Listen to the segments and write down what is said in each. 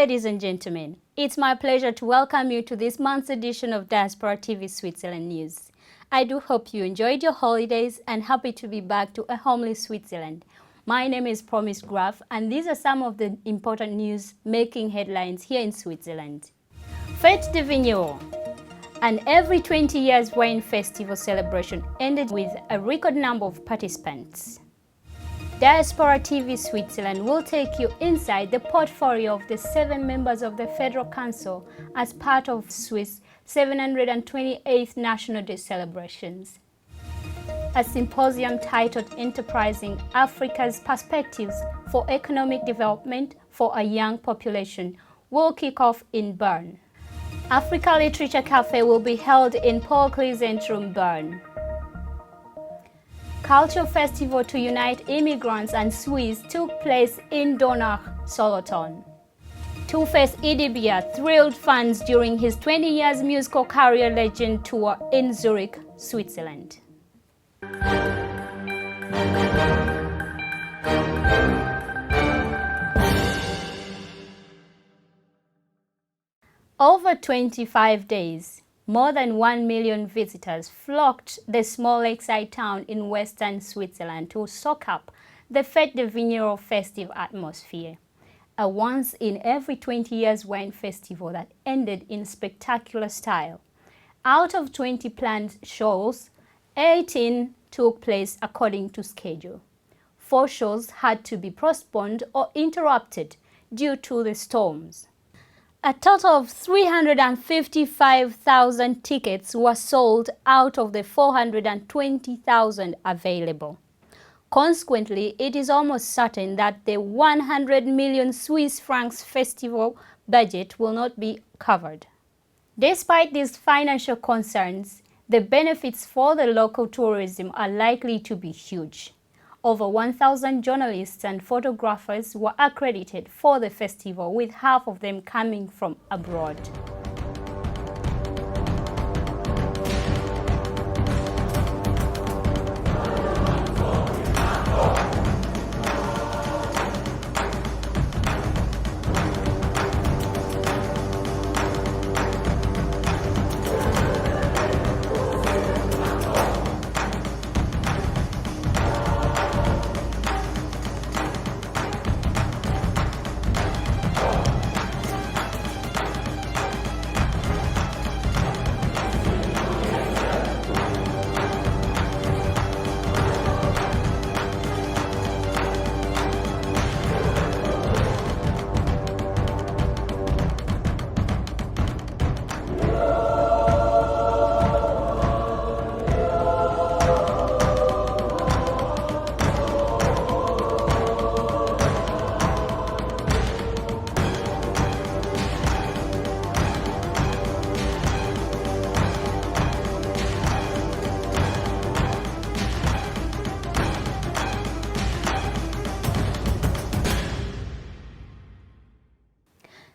ladies and gentlemen. It's my pleasure to welcome you to this month's edition of Diaspora TV Switzerland News. I do hope you enjoyed your holidays and happy to be back to a homely Switzerland. My name is Promise Graf, and these are some of the important news making headlines here in Switzerland. Fête de Vigneron, an every 20 years wine festival celebration, ended with a record number of participants. Diaspora TV Switzerland will take you inside the portfolio of the 7 members of the Federal Council as part of Swiss 728th National Day celebrations. A symposium titled Enterprising Africa's Perspectives for Economic Development for a Young Population will kick off in Bern. Africa Literature Cafe will be held in Paul Clisent, Bern. Cultural Festival to unite immigrants and Swiss took place in Donach, Solothurn. Two-Face Idibia thrilled fans during his 20 years musical career legend tour in Zurich, Switzerland. Over 25 days, more than 1 million visitors flocked the small lakeside town in western Switzerland to soak up the Fête de Vigneron festive atmosphere, a once in every 20 years wine festival that ended in spectacular style. Out of 20 planned shows, 18 took place according to schedule. 4 shows had to be postponed or interrupted due to the storms. A total of 355,000 tickets were sold out of the 420,000 available. Consequently, it is almost certain that the 100 million Swiss francs festival budget will not be covered. Despite these financial concerns, the benefits for the local tourism are likely to be huge. Over 1,000 journalists and photographers were accredited for the festival, with half of them coming from abroad.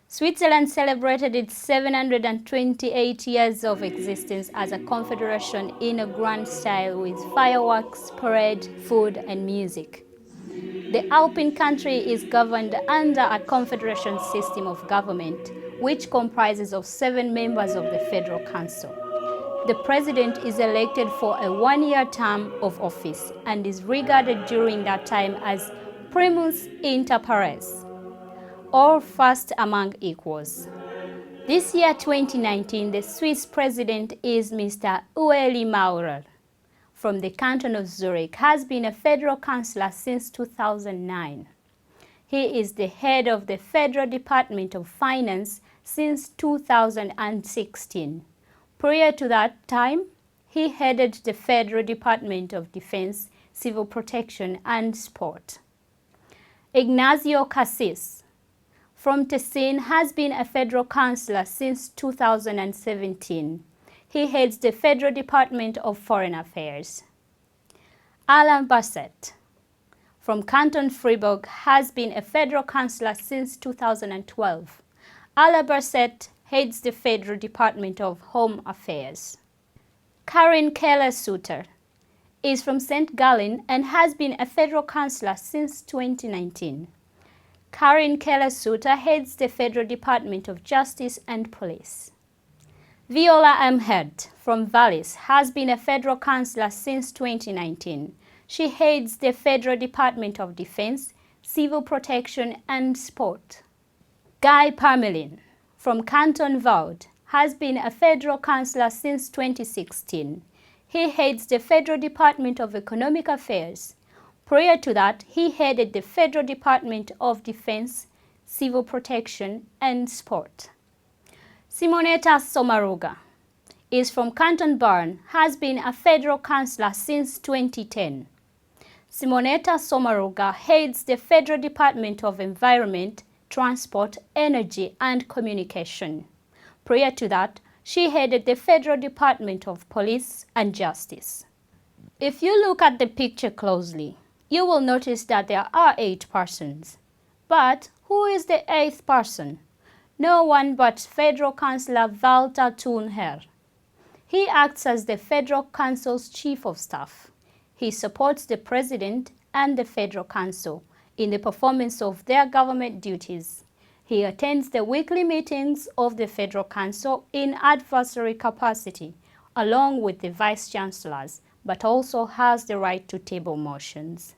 Switzerland celebrated its 728 years of existence as a confederation in a grand style with fireworks, parade, food, and music. The Alpine country is governed under a confederation system of government, which comprises of 7 members of the Federal Council. The president is elected for a 1-year term of office and is regarded during that time as primus inter pares, or first among equals. This year, 2019, the Swiss president is Mr. Ueli Maurer from the canton of Zurich, has been a federal councillor since 2009. He is the head of the Federal Department of Finance since 2016. Prior to that time, he headed the Federal Department of Defense, Civil Protection and Sport. Ignacio Cassis from Tessin has been a federal councillor since 2017. He heads the Federal Department of Foreign Affairs. Alain Basset from Canton Fribourg has been a federal councillor since 2012. Alain Basset heads the Federal Department of Home Affairs. Karin Keller-Sutter is from St. Gallen and has been a federal councillor since 2019. Karen Keller-Sutter heads the Federal Department of Justice and Police. Viola Amhed from Vallis has been a federal councillor since 2019. She heads the Federal Department of Defense, Civil Protection and Sport. Guy Parmelin from Canton Vaud has been a federal councillor since 2016. He heads the Federal Department of Economic Affairs. Prior to that, he headed the Federal Department of Defense, Civil Protection and Sport. Simonetta Somaruga is from Canton Bern, has been a federal councillor since 2010. Simonetta Somaruga heads the Federal Department of Environment, Transport, Energy and Communication. Prior to that, she headed the Federal Department of Police and Justice. If you look at the picture closely, you will notice that there are 8 persons. But who is the 8th person? No one but Federal Councillor Walter Thunherr. He acts as the Federal Council's Chief of Staff. He supports the President and the Federal Council in the performance of their government duties. He attends the weekly meetings of the Federal Council in advisory capacity, along with the Vice-Chancellors, but also has the right to table motions.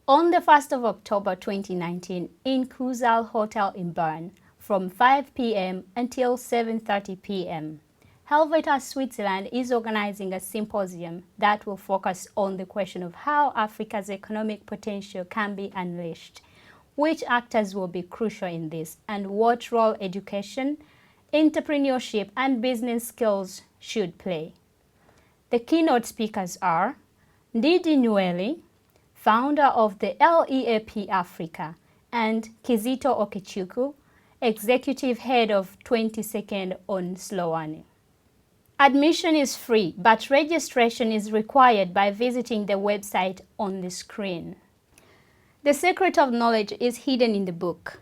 On the 1st of October 2019, in Kuzal Hotel in Bern, from 5 p.m. until 7:30 p.m., Helvetia Switzerland is organizing a symposium that will focus on the question of how Africa's economic potential can be unleashed, which actors will be crucial in this, and what role education, entrepreneurship, and business skills should play. The keynote speakers are Ndidi Nweli, founder of the LEAP Africa, and Kizito Okechukwu, executive head of 22nd on Sloane. Admission is free, but registration is required by visiting the website on the screen. The secret of knowledge is hidden in the book.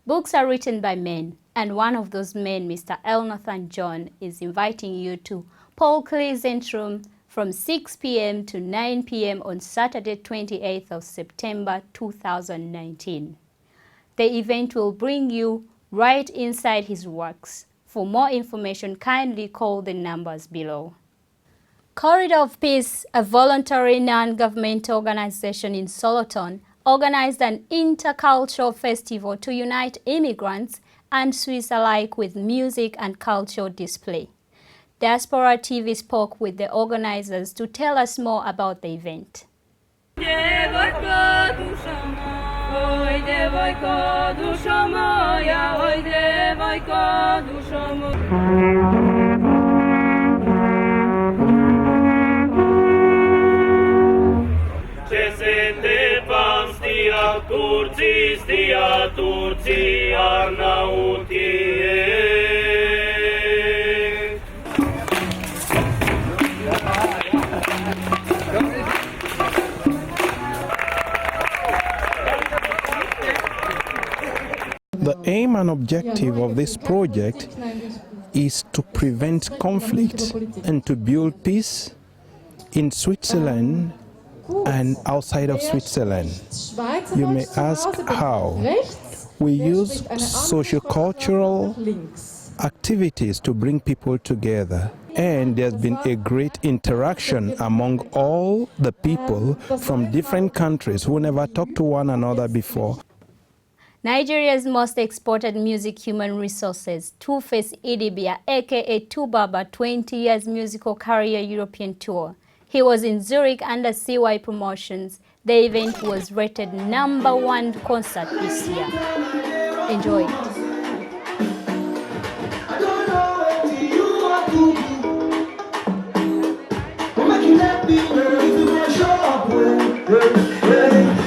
Books are written by men, and one of those men, Mr. Elnathan John, is inviting you to Paul Cleasant Room from 6 p.m. to 9 p.m. on Saturday, 28th of September 2019. The event will bring you right inside his works. For more information, kindly call the numbers below. Corridor of Peace, a voluntary non-governmental organization in Solothurn, organized an intercultural festival to unite immigrants and Swiss alike with music and cultural display. Diaspora TV spoke with the organizers to tell us more about the event. The aim and objective of this project is to prevent conflict and to build peace in Switzerland and outside of Switzerland. You may ask how. We use socio-cultural activities to bring people together, and there's been a great interaction among all the people from different countries who never talked to one another before. Nigeria's most exported music human resources, Two-Face Idibia, aka Tubaba, 20 years musical career European tour. He was in Zurich under CY Promotions. The event was rated #1 concert this year. Enjoy it.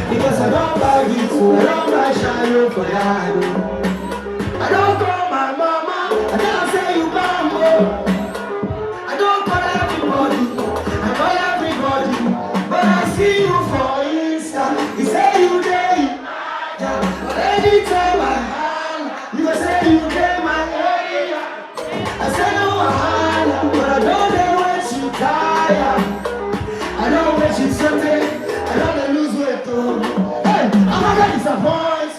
Because I don't buy it, so I don't buy shadow for that. I don't call my mama, I don't say you bambo. I don't call everybody, I call everybody. But I see you for Insta, you say you day. But anytime I hand, you say you get my area. I say no wahala, but I don't know when she tired. I know when she's something. I don't lose weight, though. Hey, I'm not gonna disappoint.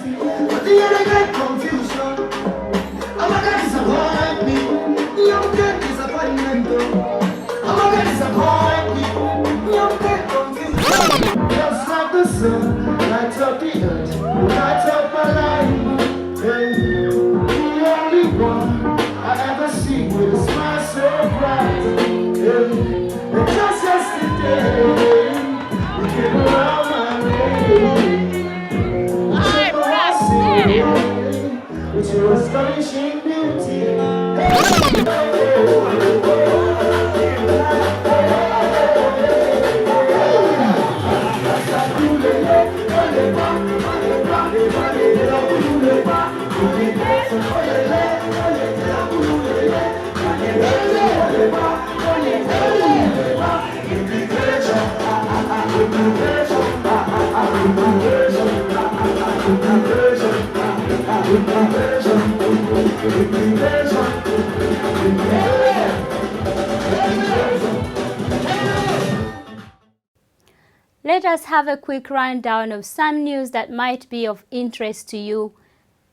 Let us have a quick rundown of some news that might be of interest to you,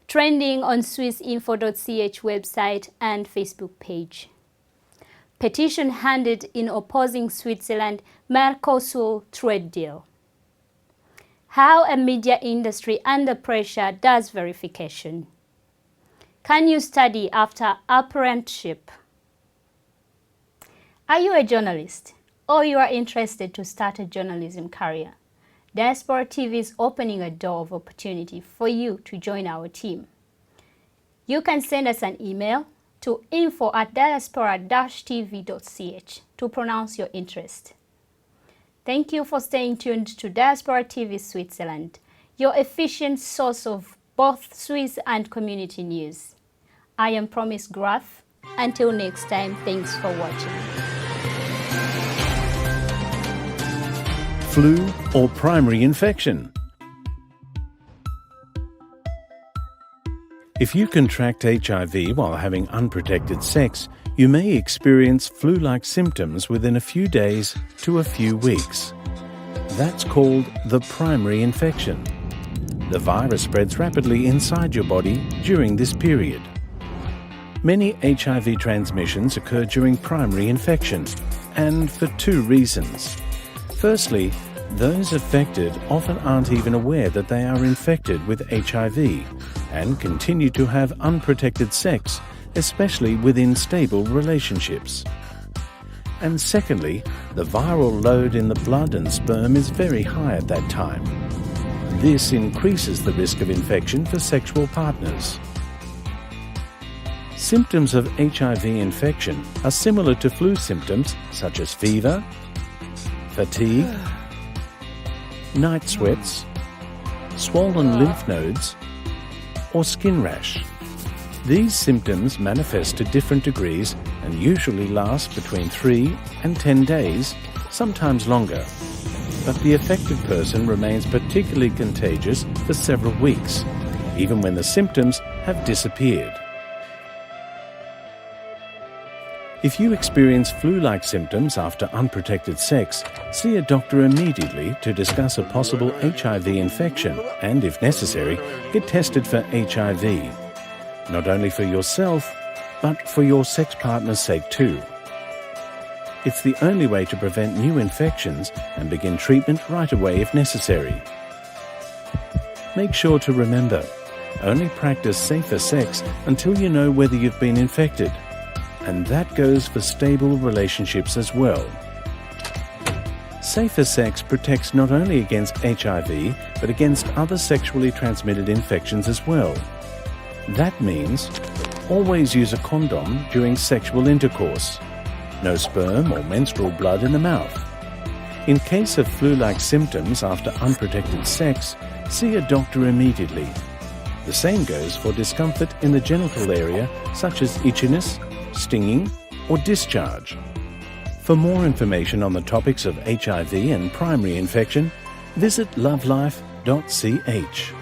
trending on swissinfo.ch website and Facebook page. Petition handed in opposing Switzerland Mercosur trade deal. How a media industry under pressure does verification. Can you study after apprenticeship? Are you a journalist or you are interested to start a journalism career? Diaspora TV is opening a door of opportunity for you to join our team. You can send us an email to info@diaspora-tv.ch to pronounce your interest. Thank you for staying tuned to Diaspora TV Switzerland, your efficient source of both Swiss and community news. I am Promise Graf. Until next time, thanks for watching. Flu or primary infection. If you contract HIV while having unprotected sex, you may experience flu-like symptoms within a few days to a few weeks. That's called the primary infection. The virus spreads rapidly inside your body during this period. Many HIV transmissions occur during primary infection, and for two reasons. Firstly, those affected often aren't even aware that they are infected with HIV and continue to have unprotected sex, especially within stable relationships. And secondly, the viral load in the blood and sperm is very high at that time. This increases the risk of infection for sexual partners. Symptoms of HIV infection are similar to flu symptoms such as fever, fatigue, night sweats, swollen lymph nodes, or skin rash. These symptoms manifest to different degrees and usually last between 3 and 10 days, sometimes longer. But the affected person remains particularly contagious for several weeks, even when the symptoms have disappeared. If you experience flu-like symptoms after unprotected sex, see a doctor immediately to discuss a possible HIV infection and, if necessary, get tested for HIV. Not only for yourself, but for your sex partner's sake too. It's the only way to prevent new infections and begin treatment right away if necessary. Make sure to remember, only practice safer sex until you know whether you've been infected. And that goes for stable relationships as well. Safer sex protects not only against HIV, but against other sexually transmitted infections as well. That means always use a condom during sexual intercourse. No sperm or menstrual blood in the mouth. In case of flu-like symptoms after unprotected sex, see a doctor immediately. The same goes for discomfort in the genital area, such as itchiness, stinging, or discharge. For more information on the topics of HIV and primary infection, visit lovelife.ch.